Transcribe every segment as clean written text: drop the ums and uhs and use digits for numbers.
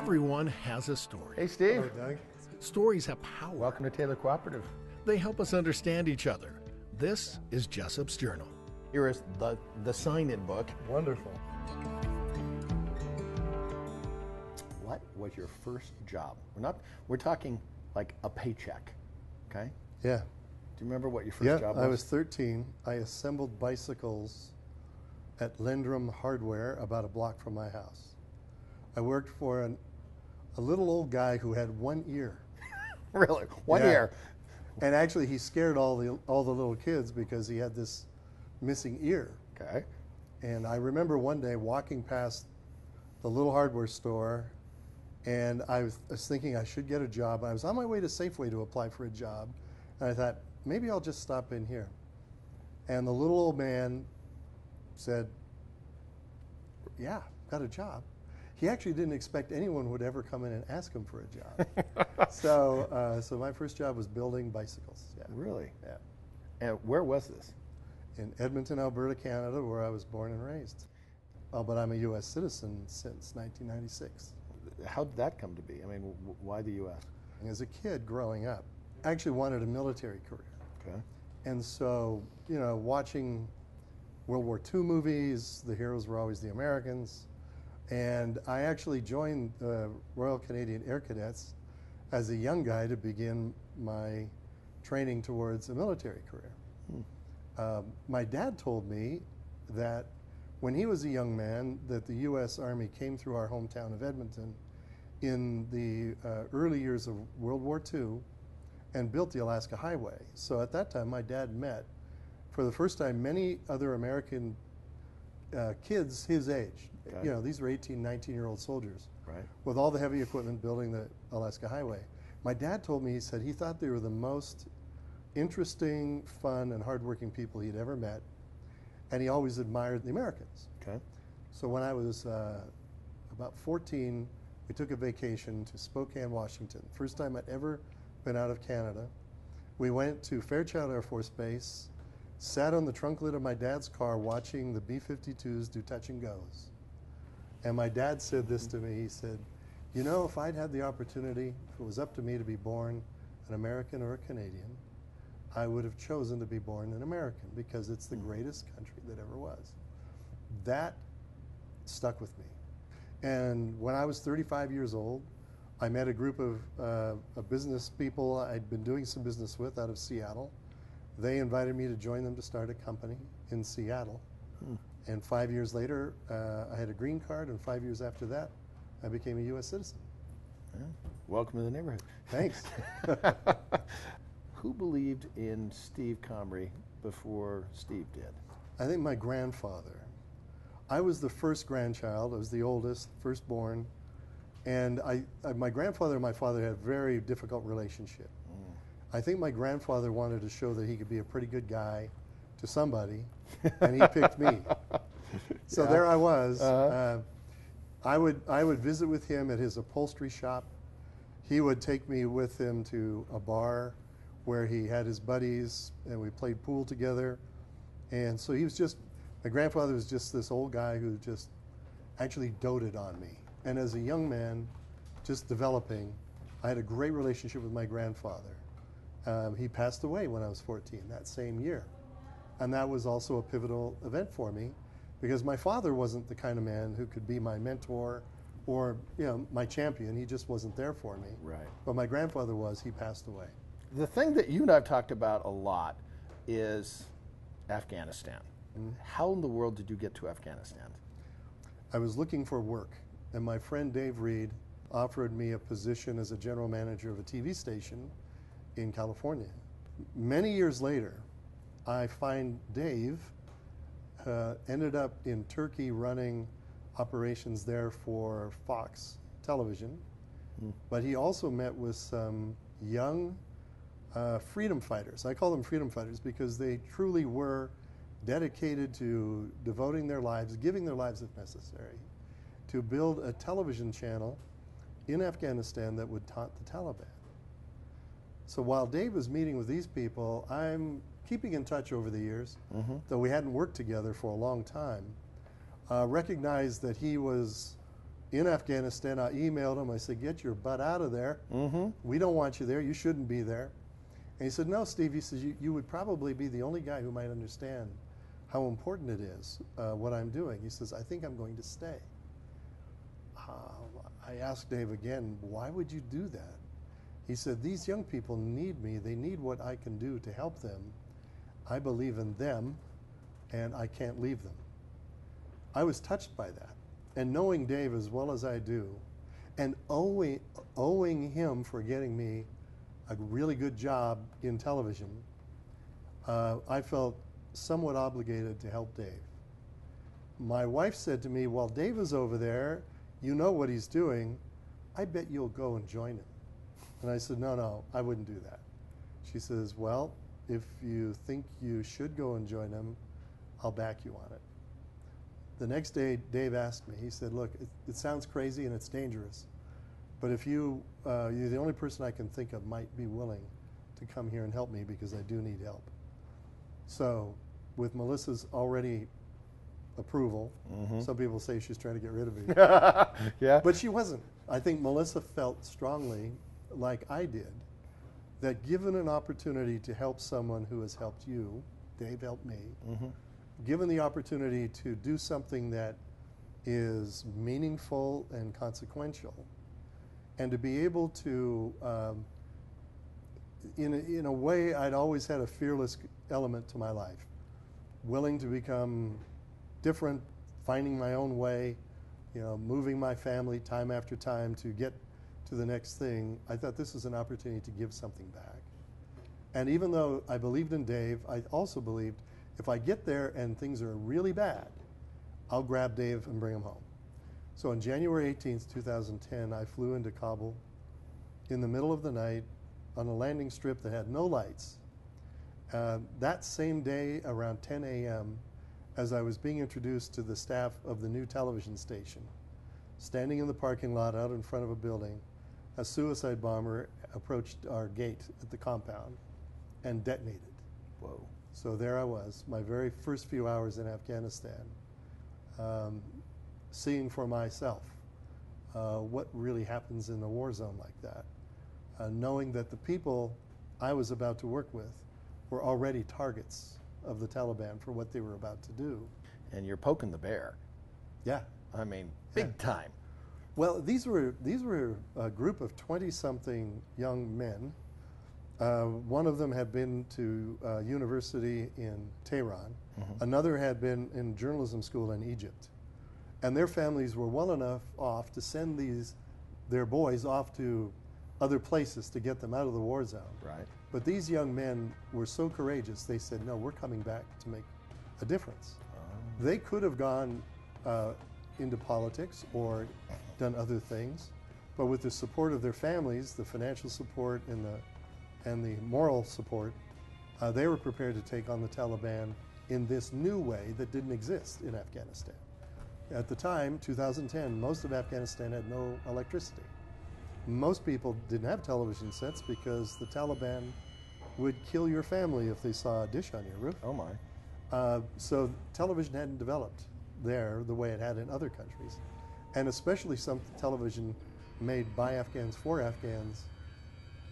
Everyone has a story. Hey, Steve. Hello, Doug. Stories have power. Welcome to Taylor Cooperative. They help us understand each other. This is Jessop's Journal. Here is the sign-in book. Wonderful. What was your first job? We're talking like a paycheck, okay? Yeah. Do you remember what your first job was? I was 13. I assembled bicycles at Lindrum Hardware about a block from my house. I worked for a little old guy who had one ear. Really? One ear? And actually he scared all the little kids because he had this missing ear. Okay. And I remember one day walking past the little hardware store, and I was thinking I should get a job. I was on my way to Safeway to apply for a job, and I thought, maybe I'll just stop in here. And the little old man said, yeah, got a job. He actually didn't expect anyone would ever come in and ask him for a job. So my first job was building bicycles. Yeah. Really? Yeah. And where was this? In Edmonton, Alberta, Canada, where I was born and raised. But I'm a U.S. citizen since 1996. How did that come to be? I mean, why the U.S.? As a kid growing up, I actually wanted a military career. Okay. And so, watching World War II movies, the heroes were always the Americans. And I actually joined the Royal Canadian Air Cadets as a young guy to begin my training towards a military career. My dad told me that when he was a young man, that the U.S. Army came through our hometown of Edmonton in the early years of World War II and built the Alaska Highway. So at that time, my dad met, for the first time, many other American kids his age. Okay. These were 18, 19-year-old soldiers, Right. with all the heavy equipment building the Alaska Highway. My dad told me, he said he thought they were the most interesting, fun, and hardworking people he'd ever met, and he always admired the Americans. Okay. So when I was about 14, we took a vacation to Spokane, Washington. First time I'd ever been out of Canada. We went to Fairchild Air Force Base, sat on the trunk lid of my dad's car watching the B-52s do touch and goes. And my dad said this to me, he said, if I'd had the opportunity, if it was up to me to be born an American or a Canadian, I would have chosen to be born an American because it's the greatest country that ever was. That stuck with me. And when I was 35 years old, I met a group of business people I'd been doing some business with out of Seattle. They invited me to join them to start a company in Seattle. And 5 years later, I had a green card, and 5 years after that, I became a U.S. citizen. Yeah. Welcome to the neighborhood. Thanks. Who believed in Steve Comrie before Steve did? I think my grandfather. I was the first grandchild. I was the oldest, firstborn. And my grandfather and my father had a very difficult relationship. I think my grandfather wanted to show that he could be a pretty good guy to somebody, and he picked me. So there I was. I would visit with him at his upholstery shop. He would take me with him to a bar where he had his buddies, and we played pool together. And so my grandfather was just this old guy who just actually doted on me. And as a young man, just developing, I had a great relationship with my grandfather. He passed away when I was 14, that same year. And that was also a pivotal event for me because my father wasn't the kind of man who could be my mentor or my champion. He just wasn't there for me. Right. But my grandfather was. He passed away. The thing that you and I have talked about a lot is Afghanistan. How in the world did you get to Afghanistan? I was looking for work, and my friend Dave Reed offered me a position as a general manager of a TV station in California. Many years later, I find Dave ended up in Turkey running operations there for Fox Television, but he also met with some young freedom fighters. I call them freedom fighters because they truly were dedicated to devoting their lives, giving their lives if necessary, to build a television channel in Afghanistan that would taunt the Taliban. So while Dave was meeting with these people, I'm keeping in touch over the years, though we hadn't worked together for a long time, recognized that he was in Afghanistan. I emailed him. I said, get your butt out of there. We don't want you there. You shouldn't be there. And he said, no, Steve, he says, you would probably be the only guy who might understand how important it is, what I'm doing. He says, I think I'm going to stay. I asked Dave again, why would you do that? He said, these young people need me. They need what I can do to help them. I believe in them, and I can't leave them. I was touched by that. And knowing Dave as well as I do, and owing him for getting me a really good job in television, I felt somewhat obligated to help Dave. My wife said to me, while Dave is over there, you know what he's doing, I bet you'll go and join him. And I said, no, I wouldn't do that. She says, well, if you think you should go and join him, I'll back you on it. The next day, Dave asked me, he said, look, it sounds crazy and it's dangerous, but if you're the only person I can think of might be willing to come here and help me because I do need help. So with Melissa's already approval, some people say she's trying to get rid of me. Yeah. But she wasn't. I think Melissa felt strongly, like I did, that given an opportunity to help someone who has helped you, Dave helped me, given the opportunity to do something that is meaningful and consequential, and to be able to, in a way, I'd always had a fearless element to my life, willing to become different, finding my own way, moving my family time after time to get to the next thing. I thought this was an opportunity to give something back. And even though I believed in Dave, I also believed if I get there and things are really bad, I'll grab Dave and bring him home. So on January 18th, 2010, I flew into Kabul in the middle of the night on a landing strip that had no lights. That same day, around 10 a.m., as I was being introduced to the staff of the new television station, standing in the parking lot out in front of a building, a suicide bomber approached our gate at the compound and detonated. Whoa. So there I was, my very first few hours in Afghanistan, seeing for myself what really happens in a war zone like that, knowing that the people I was about to work with were already targets of the Taliban for what they were about to do. And you're poking the bear. Yeah. I mean, big time. Well, these were a group of 20-something young men. One of them had been to university in Tehran. Another had been in journalism school in Egypt. And their families were well enough off to send their boys off to other places to get them out of the war zone. Right. But these young men were so courageous, they said, no, we're coming back to make a difference. They could have gone into politics or done other things, but with the support of their families, the financial support and the moral support, they were prepared to take on the Taliban in this new way that didn't exist in Afghanistan. At the time, 2010, most of Afghanistan had no electricity. Most people didn't have television sets because the Taliban would kill your family if they saw a dish on your roof. Oh my. So television hadn't developed there the way it had in other countries. And especially some television made by Afghans for Afghans,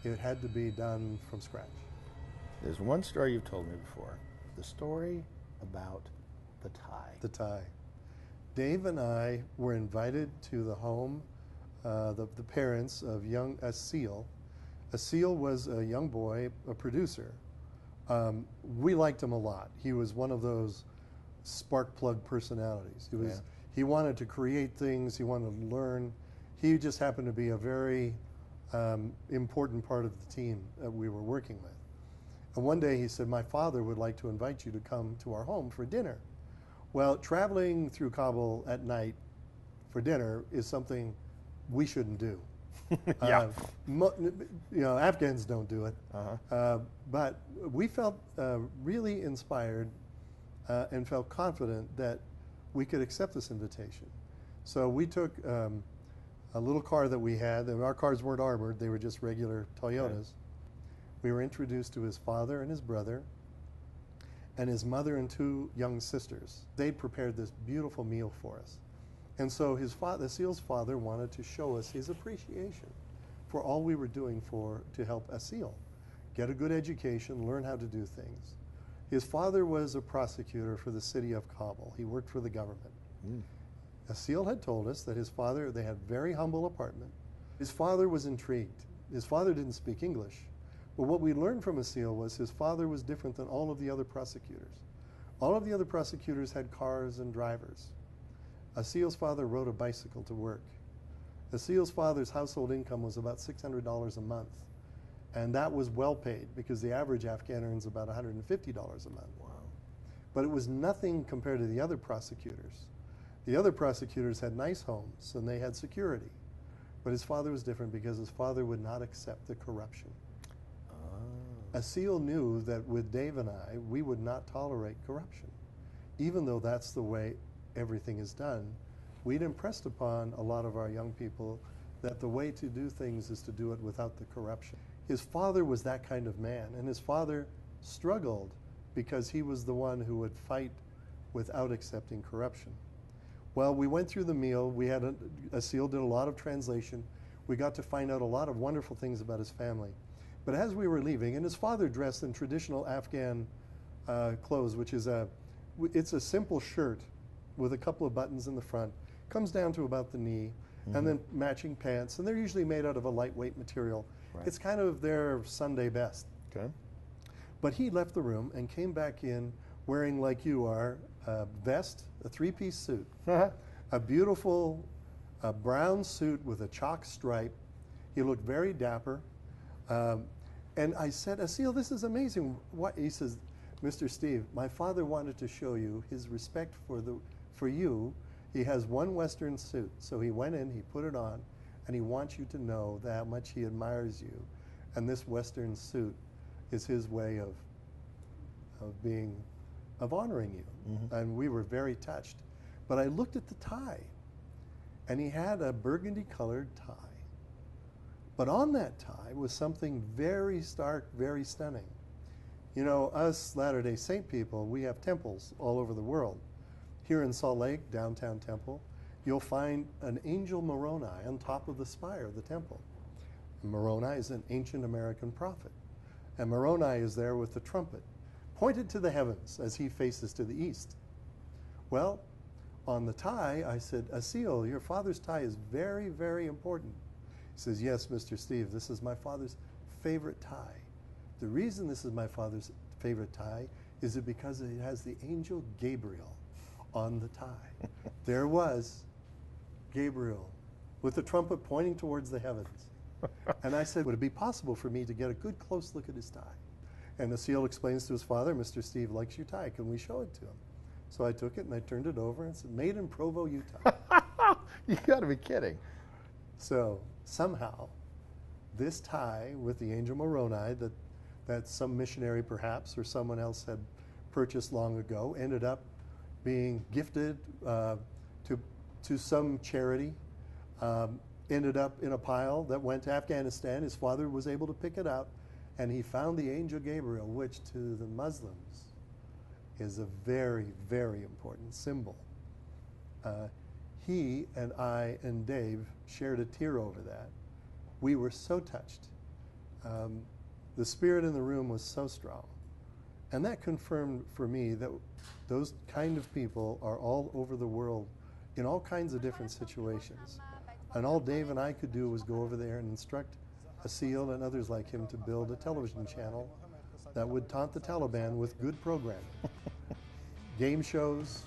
it had to be done from scratch. There's one story you've told me before. The story about the tie. The tie. Dave and I were invited to the home, the parents of young Asil. Asil was a young boy, a producer. We liked him a lot. He was one of those spark plug personalities. He wanted to create things, he wanted to learn. He just happened to be a very important part of the team that we were working with. And one day he said, my father would like to invite you to come to our home for dinner. Well, traveling through Kabul at night for dinner is something we shouldn't do. Yeah. Afghans don't do it. But we felt really inspired and felt confident that we could accept this invitation. So we took a little car that we had. Our cars weren't armored, they were just regular Toyotas. Okay. We were introduced to his father and his brother and his mother and two young sisters. They'd prepared this beautiful meal for us. And so his father, Asil's father, wanted to show us his appreciation for all we were doing to help Asil get a good education, learn how to do things. His father was a prosecutor for the city of Kabul. He worked for the government. Asil had told us that his father, they had a very humble apartment. His father was intrigued. His father didn't speak English. But what we learned from Asil was his father was different than all of the other prosecutors. All of the other prosecutors had cars and drivers. Asil's father rode a bicycle to work. Asil's father's household income was about $600 a month. And that was well paid because the average Afghan earns about $150 a month. Wow. But it was nothing compared to the other prosecutors. The other prosecutors had nice homes and they had security. But his father was different because his father would not accept the corruption. Asil knew that with Dave and I, we would not tolerate corruption. Even though that's the way everything is done, we'd impressed upon a lot of our young people that the way to do things is to do it without the corruption. His father was that kind of man, and his father struggled because he was the one who would fight without accepting corruption. Well, we went through the meal. We had Asil did a lot of translation. We got to find out a lot of wonderful things about his family. But as we were leaving, and his father dressed in traditional Afghan clothes, which is it's a simple shirt with a couple of buttons in the front, comes down to about the knee, and then matching pants, and they're usually made out of a lightweight material. Right. It's kind of their Sunday best. Okay. But he left the room and came back in wearing, like you are, a vest, a three-piece suit, a beautiful brown suit with a chalk stripe. He looked very dapper. And I said, Asil, this is amazing. What? He says, Mr. Steve, my father wanted to show you his respect for you. He has one Western suit. So he went in, he put it on, and he wants you to know that how much he admires you. And this Western suit is his way of honoring you. And we were very touched. But I looked at the tie, and he had a burgundy colored tie. But on that tie was something very stark, very stunning. You know, us Latter-day Saint people, we have temples all over the world. Here in Salt Lake, downtown temple, you'll find an angel Moroni on top of the spire of the temple. Moroni is an ancient American prophet. And Moroni is there with the trumpet, pointed to the heavens as he faces to the east. Well, on the tie, I said, Asil, your father's tie is very, very important. He says, yes, Mr. Steve, this is my father's favorite tie. The reason this is my father's favorite tie is because it has the angel Gabriel on the tie. There was Gabriel with the trumpet pointing towards the heavens. And I said, would it be possible for me to get a good close look at his tie? And Asil explains to his father, Mr. Steve likes your tie. Can we show it to him? So I took it and I turned it over and said, made in Provo, Utah. You got to be kidding. So somehow, this tie with the angel Moroni that some missionary perhaps or someone else had purchased long ago ended up being gifted to some charity, ended up in a pile that went to Afghanistan. His father was able to pick it out, and he found the angel Gabriel, which to the Muslims is a very, very important symbol. He and I and Dave shared a tear over that. We were so touched. The spirit in the room was so strong. And that confirmed for me that those kind of people are all over the world in all kinds of different situations. And all Dave and I could do was go over there and instruct Asil and others like him to build a television channel that would taunt the Taliban with good programming. Game shows,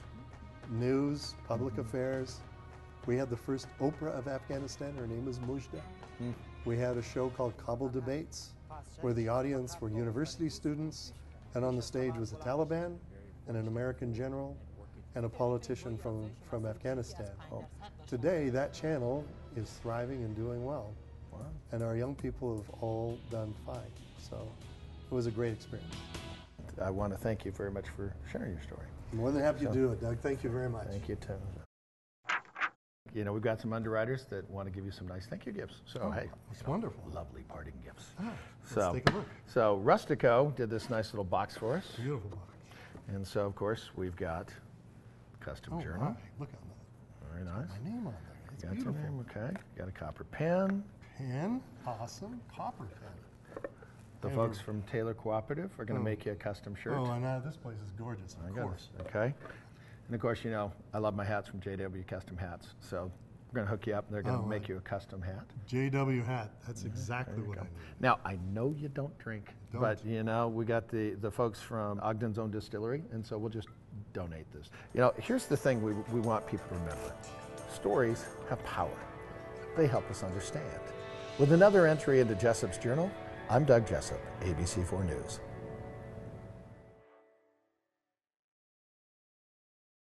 news, public affairs. We had the first Oprah of Afghanistan. Her name was Mujda. We had a show called Kabul Debates, where the audience were university students, and on the stage was the Taliban and an American general and a politician from Afghanistan. Today, that channel is thriving and doing well. Wow. And our young people have all done fine. So it was a great experience. I want to thank you very much for sharing your story. More than happy to do it, Doug. Thank you very much. Thank you, Tim. You know, we've got some underwriters that want to give you some nice thank you gifts. So, hey. That's wonderful. Lovely parting gifts. Let's take a look. So, Rustico did this nice little box for us. Beautiful box. And so, of course, we've got Custom Journal. Right. Look at that. Very nice. My name on there. It's Got your beautiful. name, okay. Got a copper pen. Pen, awesome. Copper pen. The And folks from Taylor Cooperative are going to make you a custom shirt. Oh, and this place is gorgeous, My of goodness, course. okay. And of course, you know, I love my hats from JW Custom Hats. So we're going to hook you up. They're going to make you a custom hat. JW hat. That's exactly what I need. Now, I know you don't drink, but you know, we got the folks from Ogden's own distillery, and so we'll just donate this. You know, here's the thing we want people to remember. Stories have power. They help us understand. With another entry into Jessop's Journal, I'm Doug Jessop, ABC4 News.